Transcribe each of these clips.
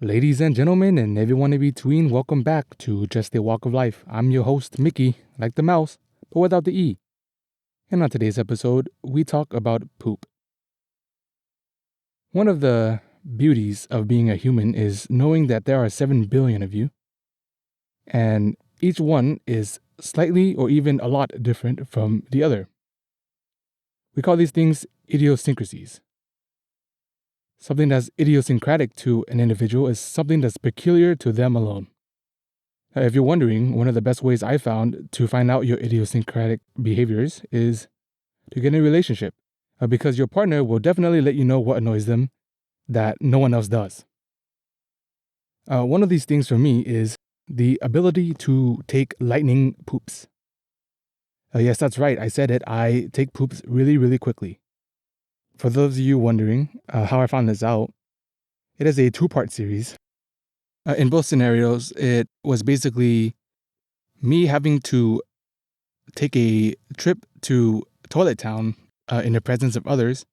Ladies and gentlemen, and everyone in between, welcome back to Just a Walk of Life. I'm your host, Mickey, like the mouse, but without the E. And on today's episode, we talk about poop. One of the beauties of being a human is knowing that there are 7 billion of you, and each one is slightly or even a lot different from the other. We call these things idiosyncrasies. Something that's idiosyncratic to an individual is something that's peculiar to them alone. If you're wondering, one of the best ways I found to find out your idiosyncratic behaviors is to get in a relationship, because your partner will definitely let you know what annoys them that no one else does. One of these things for me is the ability to take lightning poops. Yes, that's right, I said it. I take poops really, really quickly. For those of you wondering how I found this out, it is a 2-part series. In both scenarios, it was basically me having to take a trip to Toilet Town in the presence of others,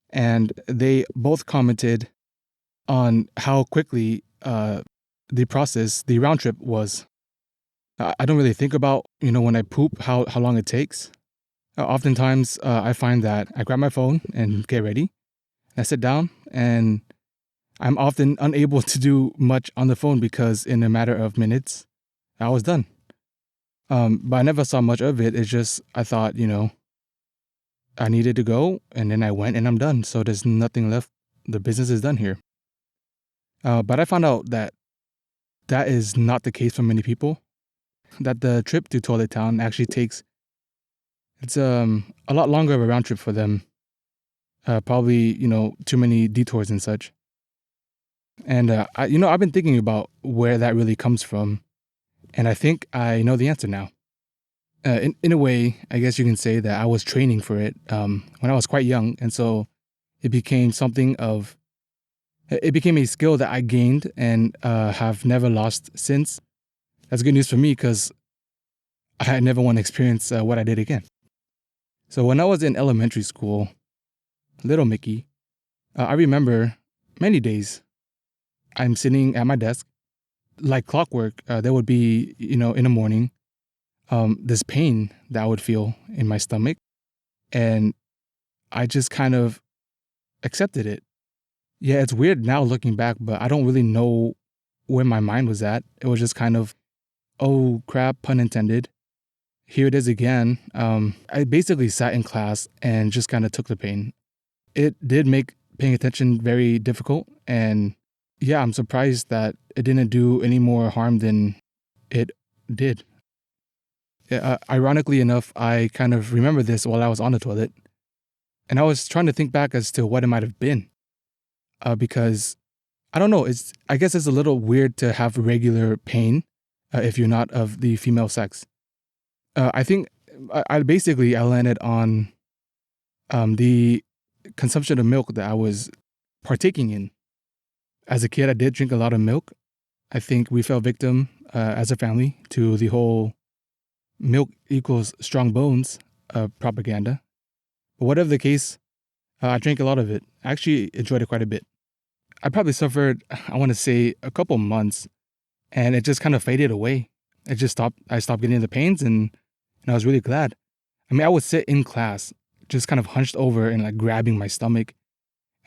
and they both commented on how quickly the round trip was. I don't really think about, when I poop, how long it takes. Oftentimes, I find that I grab my phone and get ready. I sit down, and I'm often unable to do much on the phone because in a matter of minutes, I was done. But I never saw much of it. It's just, I thought, I needed to go, and then I went, and I'm done. So there's nothing left. The business is done here. But I found out that is not the case for many people. That the trip to Toilet Town actually takes, it's a lot longer of a round trip for them. Probably, too many detours and such. And, I've been thinking about where that really comes from. And I think I know the answer now. In a way, I guess you can say that I was training for it when I was quite young. And so it became it became a skill that I gained and have never lost since. That's good news for me because I never want to experience what I did again. So when I was in elementary school, little Mickey, I remember many days I'm sitting at my desk, like clockwork. There would be, in the morning, this pain that I would feel in my stomach. And I just kind of accepted it. Yeah, it's weird now looking back, but I don't really know where my mind was at. It was just kind of, oh crap, pun intended. Here it is again. I basically sat in class and just kind of took the pain. It did make paying attention very difficult. And yeah, I'm surprised that it didn't do any more harm than it did. Ironically enough, I kind of remember this while I was on the toilet. And I was trying to think back as to what it might have been. Because, I don't know, I guess it's a little weird to have regular pain if you're not of the female sex. I think I landed on the consumption of milk that I was partaking in. As a kid, I did drink a lot of milk. I think we fell victim as a family to the whole milk equals strong bones propaganda. But whatever the case, I drank a lot of it. I actually enjoyed it quite a bit. I probably suffered, I want to say, a couple months, and it just kind of faded away. It just stopped. I stopped getting the pains, and I was really glad. I mean, I would sit in class, just kind of hunched over and like grabbing my stomach,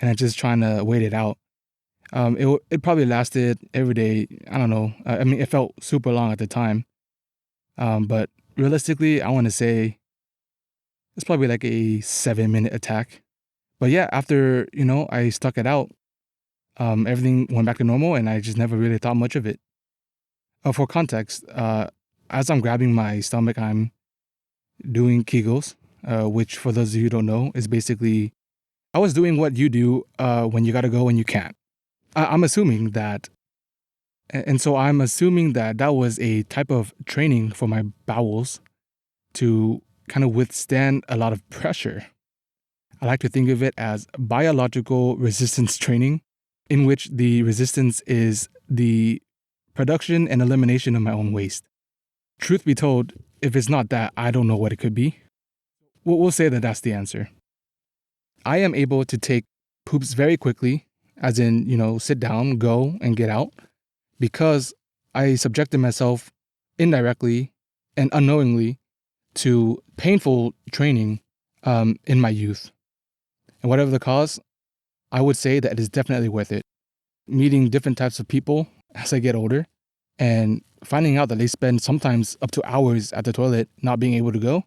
and just trying to wait it out. It probably lasted every day. I don't know. I mean, it felt super long at the time. But realistically, I want to say it's probably like a 7-minute attack. But yeah, after, I stuck it out, everything went back to normal and I just never really thought much of it. For context, as I'm grabbing my stomach, I'm doing Kegels, which for those of you who don't know is basically, I was doing what you do when you gotta go and you can't. I'm assuming that, and so I'm assuming that was a type of training for my bowels to kind of withstand a lot of pressure. I like to think of it as biological resistance training, in which the resistance is the production and elimination of my own waste. Truth be told, if it's not that, I don't know what it could be. We'll say that that's the answer. I am able to take poops very quickly, as in, sit down, go, and get out, because I subjected myself indirectly and unknowingly to painful training in my youth. And whatever the cause, I would say that it is definitely worth it. Meeting different types of people as I get older and finding out that they spend sometimes up to hours at the toilet not being able to go.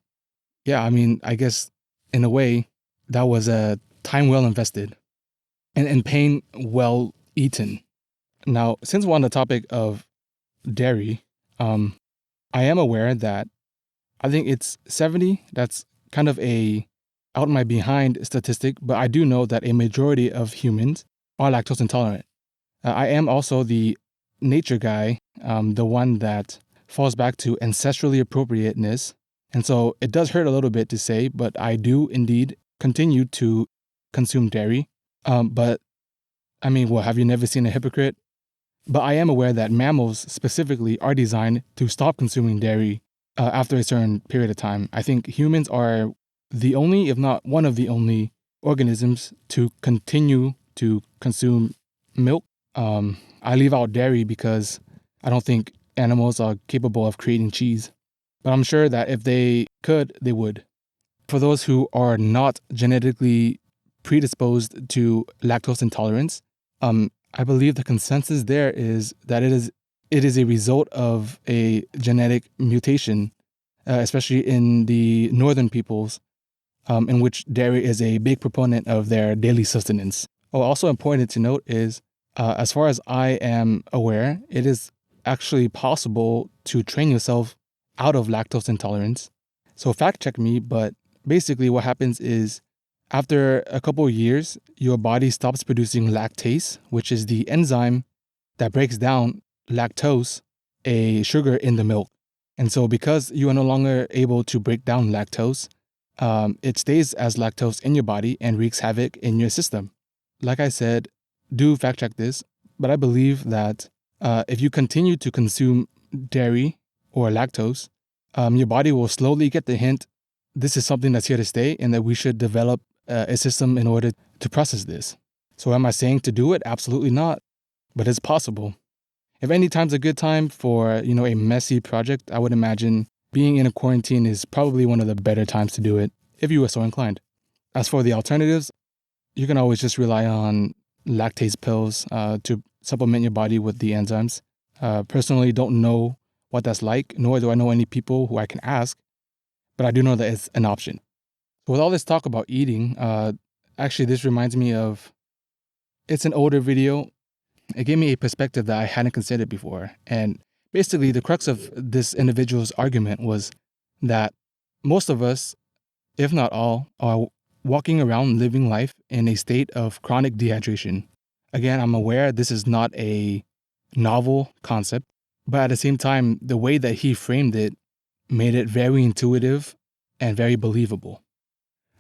Yeah, I mean, I guess in a way that was a time well invested and pain well eaten. Now, since we're on the topic of dairy, I am aware that I think it's 70. That's kind of a out my behind statistic, but I do know that a majority of humans are lactose intolerant. I am also the nature guy, the one that falls back to ancestrally appropriateness. And so it does hurt a little bit to say, but I do indeed continue to consume dairy. But I mean, well, have you never seen a hypocrite? But I am aware that mammals specifically are designed to stop consuming dairy after a certain period of time. I think humans are the only, if not one of the only, organisms to continue to consume milk. I leave out dairy because I don't think animals are capable of creating cheese. But I'm sure that if they could, they would. For those who are not genetically predisposed to lactose intolerance, I believe the consensus there is that it is a result of a genetic mutation, especially in the northern peoples, in which dairy is a big proponent of their daily sustenance. Oh, also important to note is, as far as I am aware, it is actually possible to train yourself out of lactose intolerance. So fact check me, but basically what happens is after a couple of years, your body stops producing lactase, which is the enzyme that breaks down lactose, a sugar in the milk. And so because you are no longer able to break down lactose, it stays as lactose in your body and wreaks havoc in your system. Like I said, do fact check this, but I believe that if you continue to consume dairy or lactose, your body will slowly get the hint this is something that's here to stay and that we should develop a system in order to process this. So am I saying to do it? Absolutely not, but it's possible. If any time's a good time for, a messy project, I would imagine being in a quarantine is probably one of the better times to do it, if you were so inclined. As for the alternatives, you can always just rely on lactase pills to supplement your body with the enzymes. Personally, don't know what that's like, nor do I know any people who I can ask, but I do know that it's an option. With all this talk about eating, actually, this reminds me of, it's an older video. It gave me a perspective that I hadn't considered before. And basically, the crux of this individual's argument was that most of us, if not all, are walking around living life in a state of chronic dehydration. Again, I'm aware this is not a novel concept, but at the same time, the way that he framed it made it very intuitive and very believable.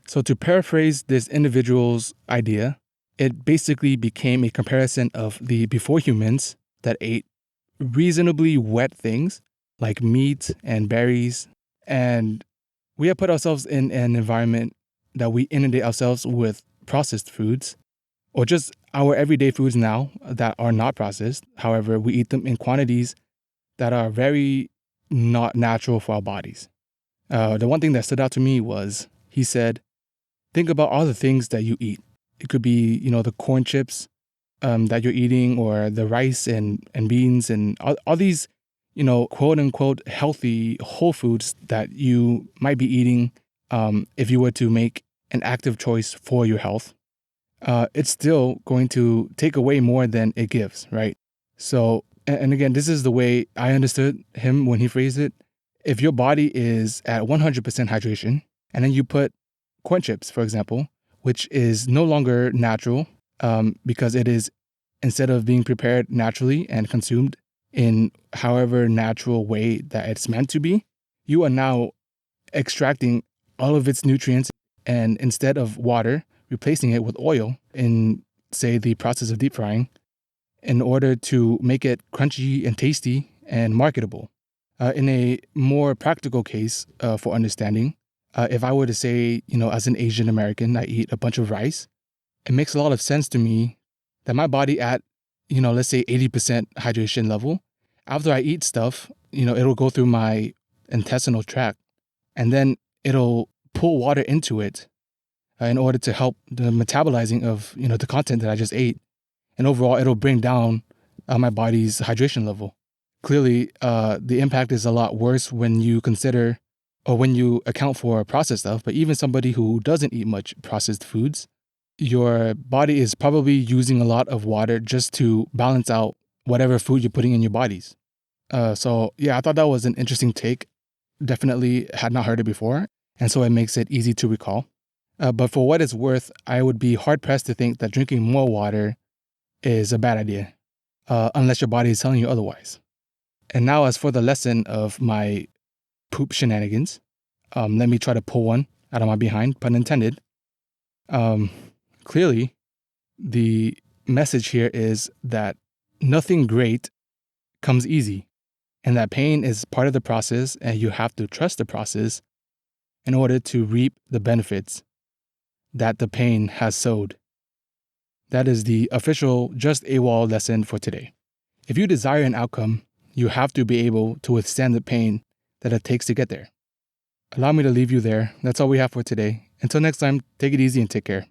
So to paraphrase this individual's idea, it basically became a comparison of the before humans that ate reasonably wet things like meat and berries, and we have put ourselves in an environment that we inundate ourselves with processed foods, or just our everyday foods now that are not processed. However, we eat them in quantities that are very not natural for our bodies. The one thing that stood out to me was, he said, think about all the things that you eat. It could be, the corn chips that you're eating, or the rice and beans and all these, quote unquote healthy whole foods that you might be eating if you were to make an active choice for your health. It's still going to take away more than it gives, right? So, and again, this is the way I understood him when he phrased it. If your body is at 100% hydration, and then you put corn chips, for example, which is no longer natural because it is, instead of being prepared naturally and consumed in however natural way that it's meant to be, you are now extracting all of its nutrients and, instead of water, replacing it with oil in, say, the process of deep frying in order to make it crunchy and tasty and marketable. In a more practical case for understanding, if I were to say, as an Asian American, I eat a bunch of rice, it makes a lot of sense to me that my body at, let's say 80% hydration level, after I eat stuff, it'll go through my intestinal tract, and then it'll pull water into it in order to help the metabolizing of, the content that I just ate. And overall, it'll bring down my body's hydration level. Clearly, the impact is a lot worse when you consider or when you account for processed stuff. But even somebody who doesn't eat much processed foods, your body is probably using a lot of water just to balance out whatever food you're putting in your bodies. So yeah, I thought that was an interesting take. Definitely had not heard it before. And so it makes it easy to recall. But for what it's worth, I would be hard pressed to think that drinking more water is a bad idea, unless your body is telling you otherwise. And now, as for the lesson of my poop shenanigans, let me try to pull one out of my behind, pun intended. Clearly, the message here is that nothing great comes easy, and that pain is part of the process, and you have to trust the process in order to reap the benefits that the pain has sowed. That is the official justAWOL lesson for today. If you desire an outcome, you have to be able to withstand the pain that it takes to get there. Allow me to leave you there. That's all we have for today. Until next time, take it easy and take care.